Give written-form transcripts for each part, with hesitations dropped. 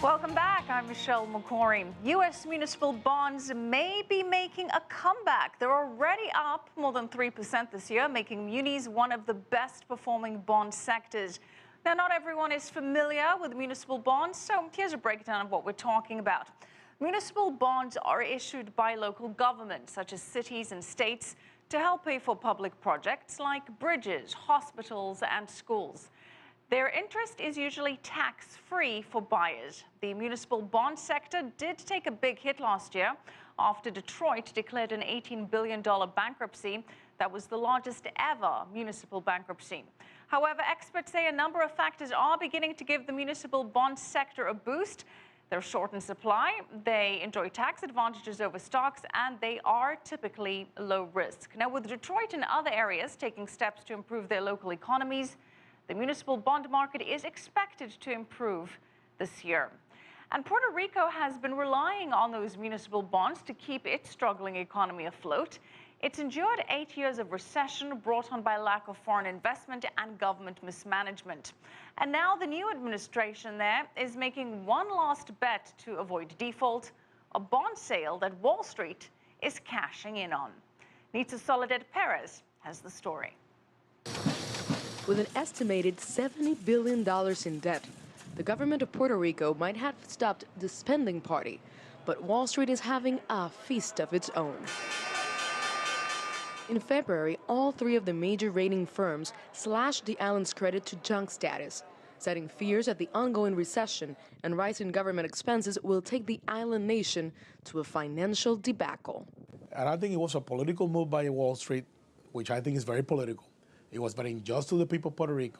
Welcome back. I'm Michelle McCory. U.S. municipal bonds may be making a comeback. They're already up more than 3% this year, making munis one of the best performing bond sectors. Now, not everyone is familiar with municipal bonds, so here's a breakdown of what we're talking about. Municipal bonds are issued by local governments, such as cities and states, to help pay for public projects like bridges, hospitals, and schools. Their interest is usually tax-free for buyers. The municipal bond sector did take a big hit last year after Detroit declared an $18 billion bankruptcy. That was the largest ever municipal bankruptcy. However, experts say a number of factors are beginning to give the municipal bond sector a boost. They're short in supply, they enjoy tax advantages over stocks, and they are typically low risk. Now, with Detroit and other areas taking steps to improve their local economies, the municipal bond market is expected to improve this year. And Puerto Rico has been relying on those municipal bonds to keep its struggling economy afloat. It's endured 8 years of recession brought on by lack of foreign investment and government mismanagement. And now the new administration there is making one last bet to avoid default, a bond sale that Wall Street is cashing in on. Nitza Soledad Perez has the story. With an estimated $70 billion in debt, the government of Puerto Rico might have stopped the spending party, but Wall Street is having a feast of its own. In February, all three of the major rating firms slashed the island's credit to junk status, citing fears that the ongoing recession and rising government expenses will take the island nation to a financial debacle. And I think it was a political move by Wall Street, which I think is very political. It was very unjust to the people of Puerto Rico,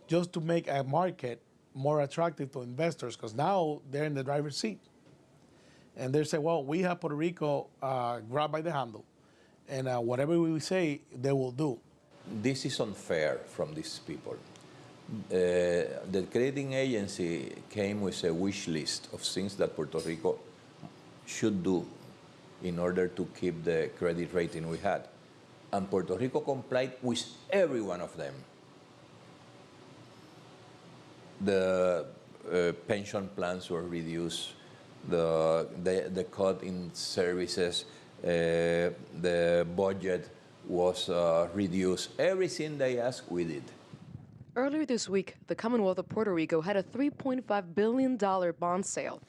just to make a market more attractive to investors, because now they're in the driver's seat. And they say, well, we have Puerto Rico grabbed by the handle, and whatever we say, they will do. This is unfair from these people. The crediting agency came with a wish list of things that Puerto Rico should do in order to keep the credit rating we had. And Puerto Rico complied with every one of them. The pension plans were reduced, the cut in services, the budget was reduced. Everything they asked, we did. Earlier this week, the Commonwealth of Puerto Rico had a $3.5 billion bond sale,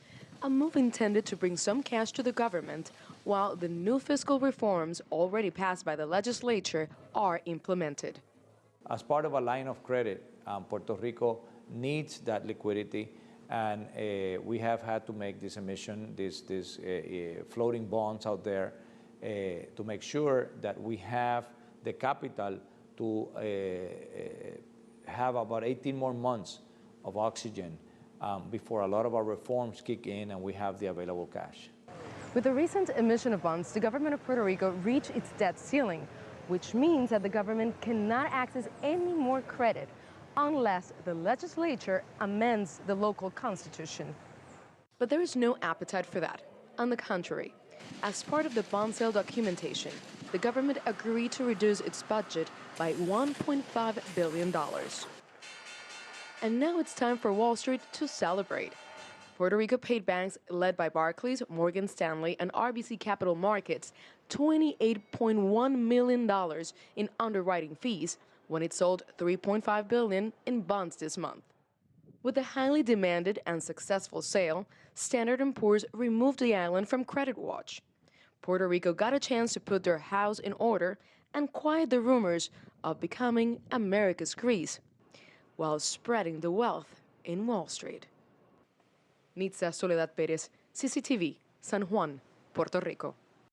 a move intended to bring some cash to the government while the new fiscal reforms already passed by the legislature are implemented. As part of a line of credit, Puerto Rico needs that liquidity, and we have had to make this emission, these floating bonds out there to make sure that we have the capital to have about 18 more months of oxygen before a lot of our reforms kick in and we have the available cash. With the recent emission of bonds, the government of Puerto Rico reached its debt ceiling, which means that the government cannot access any more credit unless the legislature amends the local constitution. But there is no appetite for that. On the contrary, as part of the bond sale documentation, the government agreed to reduce its budget by $1.5 billion. And now it's time for Wall Street to celebrate. Puerto Rico paid banks led by Barclays, Morgan Stanley, and RBC Capital Markets $28.1 million in underwriting fees when it sold $3.5 billion in bonds this month. With the highly demanded and successful sale, Standard & Poor's removed the island from Credit Watch. Puerto Rico got a chance to put their house in order and quiet the rumors of becoming America's Greece, while spreading the wealth in Wall Street. Nitza Soledad Perez, CCTV, San Juan, Puerto Rico.